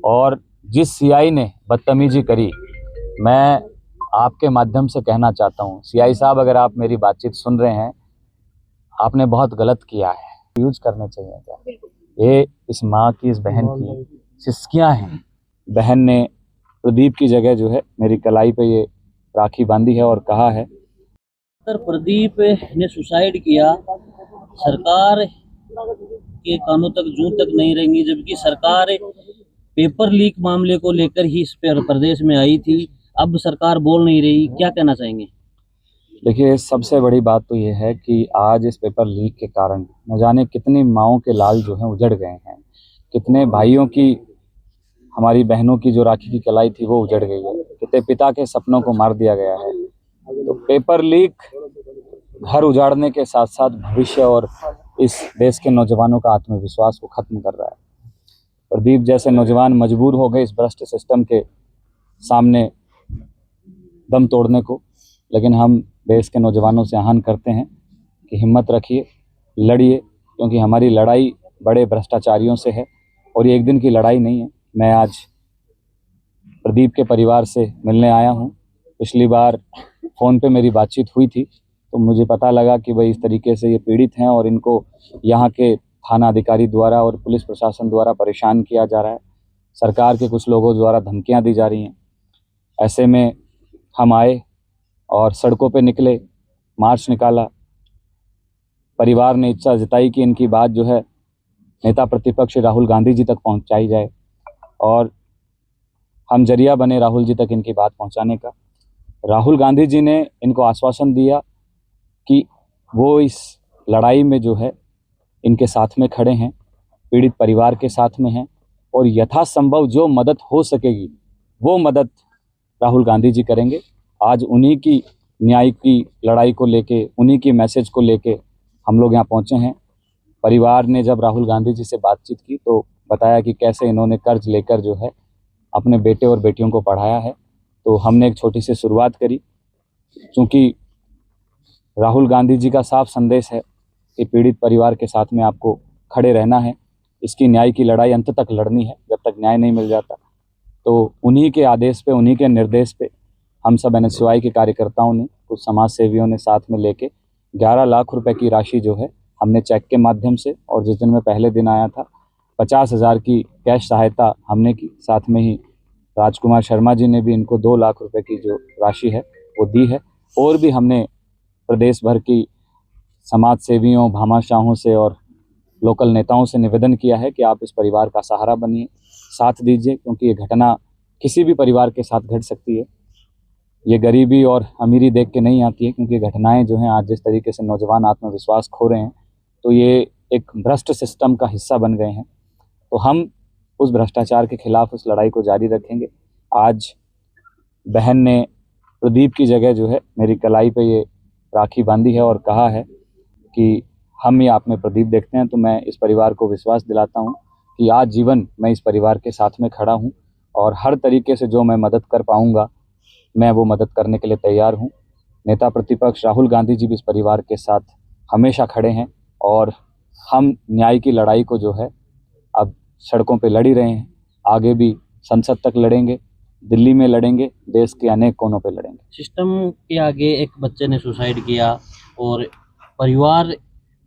और जिस सीआई ने बदतमीजी करी, मैं आपके माध्यम से कहना चाहता हूँ, सीआई साहब अगर आप मेरी बातचीत सुन रहे हैं, आपने बहुत गलत किया है। यूज करने चाहिए क्या? ये इस माँ की, इस बहन की सिस्कियाँ हैं। बहन ने प्रदीप की जगह जो है मेरी कलाई पे ये राखी बांधी है और कहा है, सर प्रदीप ने सुसाइड किया, सरकार के कानों तक जूं तक नहीं रहेंगी, जबकि सरकार पेपर लीक मामले को लेकर ही इस पर प्रदेश में आई थी। अब सरकार बोल नहीं रही, क्या कहना चाहेंगे? देखिए सबसे बड़ी बात तो ये है कि आज इस पेपर लीक के कारण न जाने कितनी माँओं के लाल जो हैं उजड़ गए हैं, कितने भाइयों की, हमारी बहनों की जो राखी की कलाई थी वो उजड़ गई है, कितने पिता के सपनों को मार दिया गया है। तो पेपर लीक घर उजाड़ने के साथ साथ भविष्य और इस देश के नौजवानों का आत्मविश्वास को खत्म कर रहा है। प्रदीप जैसे नौजवान मजबूर हो गए इस भ्रष्ट सिस्टम के सामने दम तोड़ने को, लेकिन हम देश के नौजवानों से आह्वान करते हैं कि हिम्मत रखिए, लड़िए, क्योंकि हमारी लड़ाई बड़े भ्रष्टाचारियों से है और ये एक दिन की लड़ाई नहीं है। मैं आज प्रदीप के परिवार से मिलने आया हूँ। पिछली बार फ़ोन पे मेरी बातचीत हुई थी तो मुझे पता लगा कि भाई इस तरीके से ये पीड़ित हैं और इनको यहाँ के थाना अधिकारी द्वारा और पुलिस प्रशासन द्वारा परेशान किया जा रहा है। सरकार के कुछ लोगों द्वारा धमकियाँ दी जा रही हैं। ऐसे में हम आए और सड़कों पे निकले, मार्च निकाला। परिवार ने इच्छा जताई कि इनकी बात जो है नेता प्रतिपक्ष राहुल गांधी जी तक पहुंचाई जाए और हम जरिया बने राहुल जी तक इनकी बात पहुंचाने का। राहुल गांधी जी ने इनको आश्वासन दिया कि वो इस लड़ाई में जो है इनके साथ में खड़े हैं, पीड़ित परिवार के साथ में हैं और यथासंभव जो मदद हो सकेगी वो मदद राहुल गांधी जी करेंगे। आज उन्हीं की न्याय की लड़ाई को लेके, उन्हीं की मैसेज को लेके हम लोग यहाँ पहुँचे हैं। परिवार ने जब राहुल गांधी जी से बातचीत की तो बताया कि कैसे इन्होंने कर्ज लेकर जो है अपने बेटे और बेटियों को पढ़ाया है। तो हमने एक छोटी सी शुरुआत करी, क्योंकि राहुल गांधी जी का साफ संदेश है कि पीड़ित परिवार के साथ में आपको खड़े रहना है, इसकी न्याय की लड़ाई अंत तक लड़नी है जब तक न्याय नहीं मिल जाता। तो उन्हीं के आदेश पे, उन्हीं के निर्देश पे हम सब NSY के कार्यकर्ताओं ने, कुछ समाज सेवियों ने साथ में लेके 11 लाख रुपए की राशि जो है हमने चेक के माध्यम से, और जिस दिन मैं पहले दिन आया था 50,000 की कैश सहायता हमने की। साथ में ही राजकुमार शर्मा जी ने भी इनको 2 लाख रुपए की जो राशि है वो दी है। और भी हमने प्रदेश भर की समाज सेवियों, भामाशाहों से और लोकल नेताओं से निवेदन किया है कि आप इस परिवार का सहारा बनिए, साथ दीजिए, क्योंकि ये घटना किसी भी परिवार के साथ घट सकती है। ये गरीबी और अमीरी देख के नहीं आती है, क्योंकि घटनाएं जो हैं आज जिस तरीके से नौजवान आत्मविश्वास खो रहे हैं, तो ये एक भ्रष्ट सिस्टम का हिस्सा बन गए हैं। तो हम उस भ्रष्टाचार के खिलाफ उस लड़ाई को जारी रखेंगे। आज बहन ने प्रदीप की जगह जो है मेरी कलाई पे ये राखी बांधी है और कहा है कि हम ही आप में प्रदीप देखते हैं। तो मैं इस परिवार को विश्वास दिलाता हूँ कि आज जीवन मैं इस परिवार के साथ में खड़ा हूँ और हर तरीके से जो मैं मदद कर पाऊँगा मैं वो मदद करने के लिए तैयार हूँ। नेता प्रतिपक्ष राहुल गांधी जी भी इस परिवार के साथ हमेशा खड़े हैं और हम न्याय की लड़ाई को जो है अब सड़कों पे लड़ ही रहे हैं, आगे भी संसद तक लड़ेंगे, दिल्ली में लड़ेंगे, देश के अनेक कोनों पे लड़ेंगे। सिस्टम के आगे एक बच्चे ने सुसाइड किया और परिवार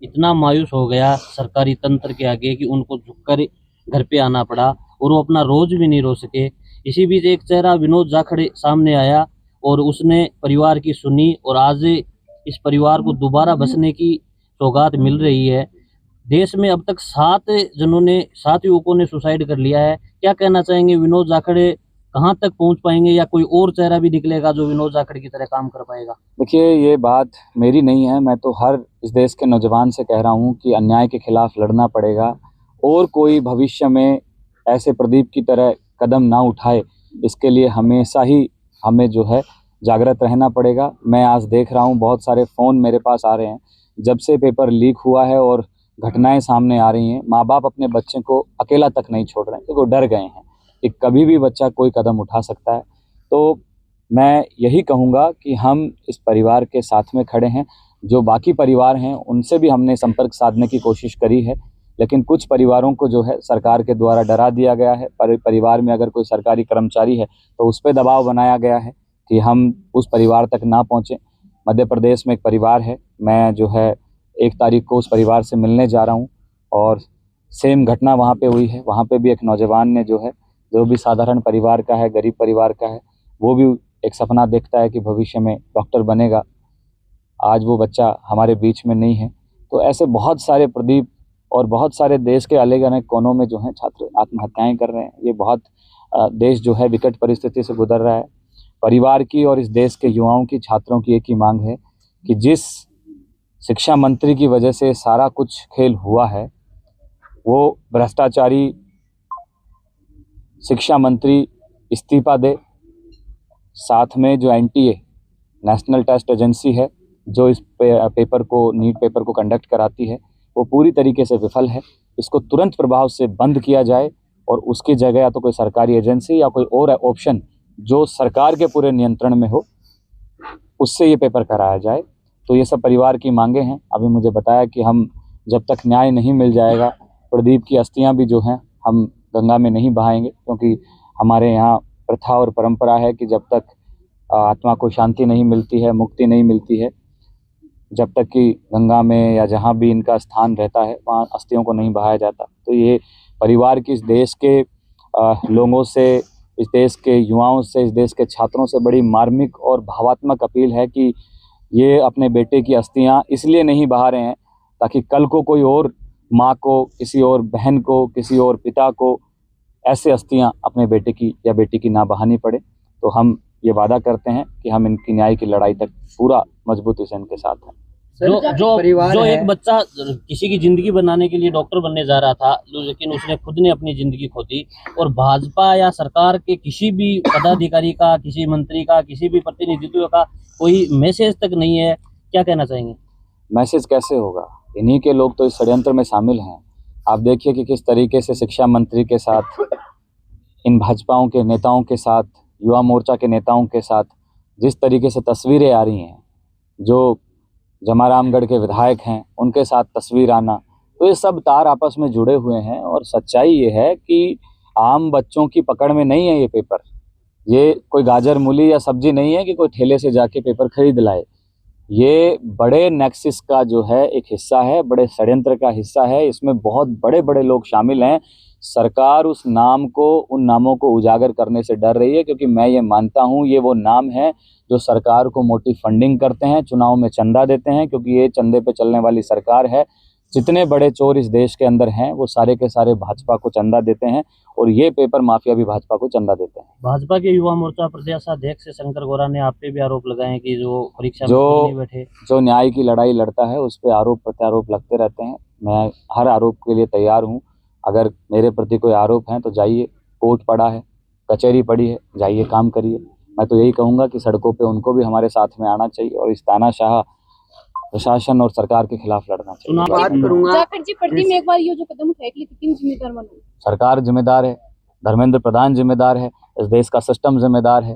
इतना मायूस हो गया सरकारी तंत्र के आगे कि उनको झुककर घर पे आना पड़ा और वो अपना रोज भी नहीं रो सके। इसी बीच एक चेहरा विनोद जाखड़ सामने आया और उसने परिवार की सुनी और आज इस परिवार को दोबारा बसने की सौगात मिल रही है। देश में अब तक 7 युवकों ने सुसाइड कर लिया है। क्या कहना चाहेंगे, विनोद जाखड़ कहाँ तक पहुंच पाएंगे या कोई और चेहरा भी निकलेगा जो विनोद जाखड़ की तरह काम कर पाएगा? देखिए ये बात मेरी नहीं है, मैं तो हर इस देश के नौजवान से कह रहा हूँ कि अन्याय के खिलाफ लड़ना पड़ेगा और कोई भविष्य में ऐसे प्रदीप की तरह कदम ना उठाए, इसके लिए हमेशा ही हमें जो है जागृत रहना पड़ेगा। मैं आज देख रहा हूँ बहुत सारे फ़ोन मेरे पास आ रहे हैं, जब से पेपर लीक हुआ है और घटनाएं सामने आ रही हैं, माँ बाप अपने बच्चे को अकेला तक नहीं छोड़ रहे हैं क्योंकि वो डर गए हैं कि कभी भी बच्चा कोई कदम उठा सकता है। तो मैं यही कहूँगा कि हम इस परिवार के साथ में खड़े हैं। जो बाकी परिवार हैं उनसे भी हमने संपर्क साधने की कोशिश करी है, लेकिन कुछ परिवारों को जो है सरकार के द्वारा डरा दिया गया है। परिवार में अगर कोई सरकारी कर्मचारी है तो उस पर दबाव बनाया गया है कि हम उस परिवार तक ना पहुँचें। मध्य प्रदेश में एक परिवार है, मैं जो है 1 तारीख को उस परिवार से मिलने जा रहा हूँ और सेम घटना वहाँ पे हुई है। वहाँ पे भी एक नौजवान ने जो भी साधारण परिवार का है, गरीब परिवार का है, वो भी एक सपना देखता है कि भविष्य में डॉक्टर बनेगा। आज वो बच्चा हमारे बीच में नहीं है। तो ऐसे बहुत सारे प्रदीप और बहुत सारे देश के अलग अलग कोनों में जो हैं छात्र आत्महत्याएं कर रहे हैं। ये बहुत देश जो है विकट परिस्थिति से गुजर रहा है। परिवार की और इस देश के युवाओं की, छात्रों की एक ही मांग है कि जिस शिक्षा मंत्री की वजह से सारा कुछ खेल हुआ है, वो भ्रष्टाचारी शिक्षा मंत्री इस्तीफा दे। साथ में जो NTA नेशनल टेस्ट एजेंसी है, जो इस पेपर को, नीट पेपर को कंडक्ट कराती है, वो पूरी तरीके से विफल है। इसको तुरंत प्रभाव से बंद किया जाए और उसकी जगह या तो कोई सरकारी एजेंसी या कोई और ऑप्शन जो सरकार के पूरे नियंत्रण में हो, उससे ये पेपर कराया जाए। तो ये सब परिवार की मांगे हैं। अभी मुझे बताया कि हम जब तक न्याय नहीं मिल जाएगा, प्रदीप की अस्थियां भी जो हैं हम गंगा में नहीं बहाएंगे, क्योंकि हमारे यहाँ प्रथा और परंपरा है कि जब तक आत्मा को शांति नहीं मिलती है, मुक्ति नहीं मिलती है, जब तक कि गंगा में या जहाँ भी इनका स्थान रहता है वहाँ अस्थियों को नहीं बहाया जाता। तो ये परिवार की इस देश के लोगों से, इस देश के युवाओं से, इस देश के छात्रों से बड़ी मार्मिक और भावात्मक अपील है कि ये अपने बेटे की अस्थियां इसलिए नहीं बहा रहे हैं ताकि कल को कोई और माँ को, किसी और बहन को, किसी और पिता को ऐसे अस्थियां अपने बेटे की या बेटी की ना बहानी पड़े। तो हम ये वादा करते हैं कि हम इनकी न्याय की लड़ाई तक पूरा मजबूती से इनके साथ हैं। जो एक बच्चा किसी की जिंदगी बनाने के लिए डॉक्टर बनने जा रहा था, लेकिन उसने खुद ने अपनी जिंदगी खो दी, और भाजपा या सरकार के किसी भी पदाधिकारी का, किसी मंत्री का, किसी भी प्रतिनिधित्व का कोई मैसेज तक नहीं है, क्या कहना चाहेंगे? मैसेज कैसे होगा? इन्हीं के लोग तो इस षड्यंत्र में शामिल हैं। आप देखिए कि किस तरीके से शिक्षा मंत्री के साथ, इन भाजपाओं के नेताओं के साथ, युवा मोर्चा के नेताओं के साथ जिस तरीके से तस्वीरें आ रही हैं, जो जमारामगढ़ के विधायक हैं उनके साथ तस्वीर आना, तो ये सब तार आपस में जुड़े हुए हैं। और सच्चाई ये है कि आम बच्चों की पकड़ में नहीं है ये पेपर। ये कोई गाजर मूली या सब्जी नहीं है कि कोई ठेले से जाके पेपर खरीद लाए। ये बड़े नेक्सस का जो है एक हिस्सा है, बड़े षड्यंत्र का हिस्सा है। इसमें बहुत बड़े बड़े लोग शामिल हैं। सरकार उस नाम को, उन नामों को उजागर करने से डर रही है, क्योंकि मैं ये मानता हूँ ये वो नाम है जो सरकार को मोटी फंडिंग करते हैं, चुनाव में चंदा देते हैं, क्योंकि ये चंदे पे चलने वाली सरकार है। जितने बड़े चोर इस देश के अंदर हैं वो सारे के सारे भाजपा को चंदा देते हैं, और ये पेपर माफिया भी भाजपा को चंदा देते हैं। भाजपा के युवा मोर्चा प्रदेश अध्यक्ष शंकर गौरा ने आप पे भी आरोप लगाए कि जो परीक्षा में नहीं बैठे, जो न्याय की लड़ाई लड़ता है उस पर आरोप प्रत्यारोप लगते रहते हैं। मैं हर आरोप के लिए तैयार हूँ। अगर मेरे प्रति कोई आरोप हैं तो जाइए, कोर्ट पड़ा है, कचहरी पड़ी है, जाइए काम करिए। मैं तो यही कहूँगा कि सड़कों पे उनको भी हमारे साथ में आना चाहिए और इस तानाशाह प्रशासन और सरकार के खिलाफ लड़ना चाहिए। बात करूंगा जाकिर जी, प्रदीप में एक बार ये जो कदम उठाए कि कितनी जिम्मेदार मानो? सरकार जिम्मेदार है, धर्मेंद्र प्रधान जिम्मेदार है, इस देश का सिस्टम जिम्मेदार है।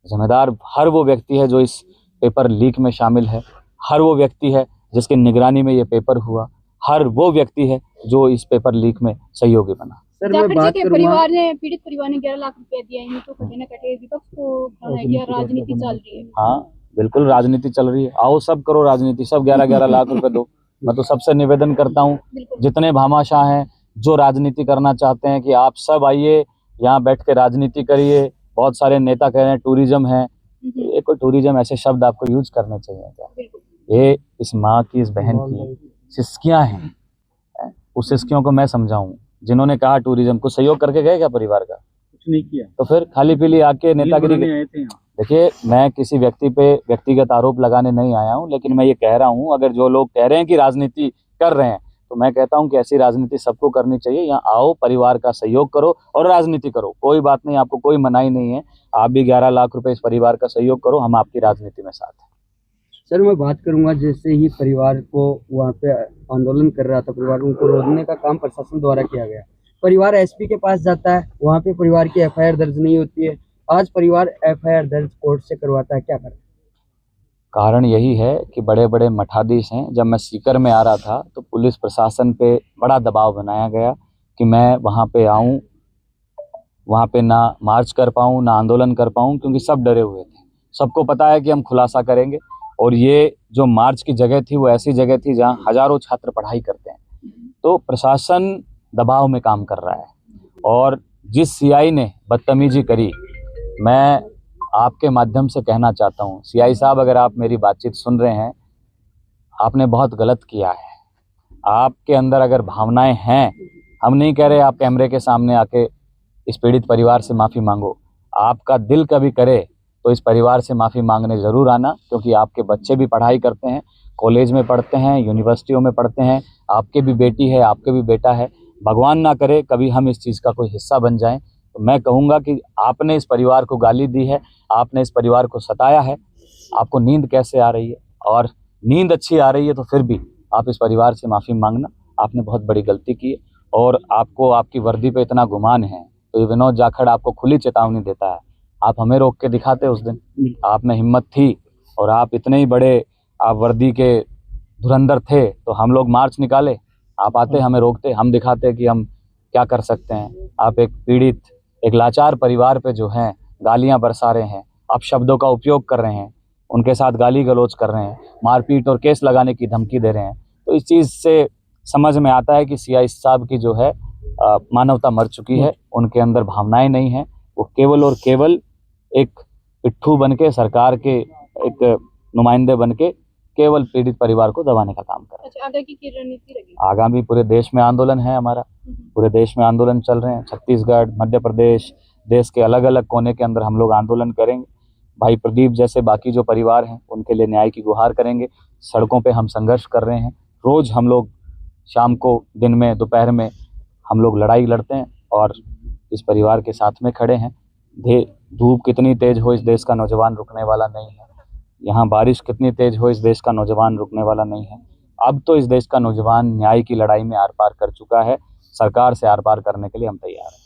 जिम्मेदार हर वो व्यक्ति है जो इस पेपर लीक में शामिल है, हर वो व्यक्ति है जिसकी निगरानी में ये पेपर हुआ, हर वो व्यक्ति है जो इस पेपर लीक में सहयोगी बना। सर, मैं बात करूंगा, परिवार ने, पीड़ित परिवार ने 11 लाख रुपए दिया है, तो कहीं ना कहीं विपक्ष को राजनीति चल रही है। हाँ बिल्कुल, राजनीति चल रही है। आओ सब करो राजनीति, सब 11-11 लाख रुपए दो। मैं तो सबसे निवेदन करता हूँ, जितने भामाशाह हैं जो राजनीति करना चाहते हैं, कि आप सब आइए, यहाँ बैठ के राजनीति करिए। बहुत सारे नेता कह रहे हैं टूरिज्म है, ये कोई टूरिज्म ऐसे शब्द आपको यूज करने चाहिए क्या? ये इस माँ की, इस बहन की सिस्कियां हैं। उस सिस्कियों को मैं समझाऊं जिन्होंने कहा टूरिज्म, कुछ सहयोग करके गए क्या परिवार का? कुछ नहीं किया, तो फिर खाली पीली आके नेतागिरी। देखिए, मैं किसी व्यक्ति पे व्यक्तिगत आरोप लगाने नहीं आया हूं, लेकिन मैं ये कह रहा हूं, अगर जो लोग कह रहे हैं कि राजनीति कर रहे हैं, तो मैं कहता हूं कि ऐसी राजनीति सबको करनी चाहिए। यहाँ आओ, परिवार का सहयोग करो और राजनीति करो, कोई बात नहीं, आपको कोई मनाही नहीं है। आप भी 11 लाख रुपए इस परिवार का सहयोग करो, हम आपकी राजनीति में साथ हैं। सर, मैं बात करूंगा, जैसे ही परिवार को वहाँ पे आंदोलन कर रहा था, परिवार उनको रोकने का काम प्रशासन द्वारा किया गया। परिवार एसपी के पास जाता है, वहाँ पे परिवार की FIR दर्ज नहीं होती है। आज परिवार FIR दर्ज कोर्ट से करवाता है, क्या करता है? सर, मैं बात करूंगा, जिस परिवार को व्यक्तिगत आरोप लगाने नहीं आया हूं, लेकिन मैं ये कह रहा हूं, अगर जो लोग कह रहे हैं कि राजनीति कर रहे हैं, तो मैं कहता हूं कि ऐसी राजनीति सबको करनी चाहिए। यहाँ आओ, परिवार का सहयोग करो और राजनीति करो, कोई बात नहीं, आपको कोई मनाही नहीं है। आप भी 11 लाख रुपए इस परिवार का सहयोग करो, हम आपकी राजनीति में साथ हैं। सर, मैं बात करूंगा, जैसे ही परिवार को कारण यही है कि बड़े बड़े मठाधीश हैं। जब मैं सीकर में आ रहा था तो पुलिस प्रशासन पे बड़ा दबाव बनाया गया कि मैं वहाँ पे आऊँ, वहाँ पे ना मार्च कर पाऊँ, ना आंदोलन कर पाऊँ, क्योंकि सब डरे हुए थे। सबको पता है कि हम खुलासा करेंगे, और ये जो मार्च की जगह थी वो ऐसी जगह थी जहाँ हजारों छात्र पढ़ाई करते हैं। तो प्रशासन दबाव में काम कर रहा है, और जिस सीआई ने बदतमीजी करी, मैं आपके माध्यम से कहना चाहता हूँ, सीआई साहब अगर आप मेरी बातचीत सुन रहे हैं, आपने बहुत गलत किया है। आपके अंदर अगर भावनाएं हैं, हम नहीं कह रहे आप कैमरे के सामने आके इस पीड़ित परिवार से माफ़ी मांगो, आपका दिल कभी करे तो इस परिवार से माफ़ी मांगने ज़रूर आना, क्योंकि आपके बच्चे भी पढ़ाई करते हैं, कॉलेज में पढ़ते हैं, यूनिवर्सिटियों में पढ़ते हैं, आपके भी बेटी है, आपके भी बेटा है। भगवान ना करे कभी हम इस चीज़ का कोई हिस्सा बन जाएं। तो मैं कहूँगा कि आपने इस परिवार को गाली दी है, आपने इस परिवार को सताया है, आपको नींद कैसे आ रही है? और नींद अच्छी आ रही है तो फिर भी आप इस परिवार से माफ़ी मांगना, आपने बहुत बड़ी गलती की है। और आपको आपकी वर्दी पे इतना गुमान है तो ये विनोद जाखड़ आपको खुली चेतावनी देता है, आप हमें रोक के दिखाते उस दिन, आप में हिम्मत थी और आप इतने ही बड़े आप वर्दी के धुरंधर थे तो हम लोग मार्च निकाले, आप आते हमें रोकते, हम दिखाते कि हम क्या कर सकते हैं। आप एक पीड़ित, एक लाचार परिवार पे जो हैं गालियां बरसा रहे हैं, आप शब्दों का उपयोग कर रहे हैं, उनके साथ गाली गलौज कर रहे हैं, मारपीट और केस लगाने की धमकी दे रहे हैं। तो इस चीज़ से समझ में आता है कि सीआई साहब की जो है मानवता मर चुकी है, उनके अंदर भावनाएं नहीं हैं, वो केवल और केवल एक पिट्ठू बन के, सरकार के एक नुमाइंदे बन के केवल पीड़ित परिवार को दबाने का काम कर रहे हैं। अच्छा, आगे की रणनीति रहेगी? आगामी पूरे देश में आंदोलन है हमारा, पूरे देश में आंदोलन चल रहे हैं, छत्तीसगढ़, मध्य प्रदेश, देश के अलग अलग कोने के अंदर हम लोग आंदोलन करेंगे। भाई प्रदीप जैसे बाकी जो परिवार हैं उनके लिए न्याय की गुहार करेंगे। सड़कों पे हम संघर्ष कर रहे हैं, रोज हम लोग शाम को, दिन में, दोपहर में हम लोग लड़ाई लड़ते हैं और इस परिवार के साथ में खड़े हैं। धूप कितनी तेज हो, इस देश का नौजवान रुकने वाला नहीं है। यहाँ बारिश कितनी तेज हो, इस देश का नौजवान रुकने वाला नहीं है। अब तो इस देश का नौजवान न्याय की लड़ाई में आर पार कर चुका है, सरकार से आर पार करने के लिए हम तैयार हैं।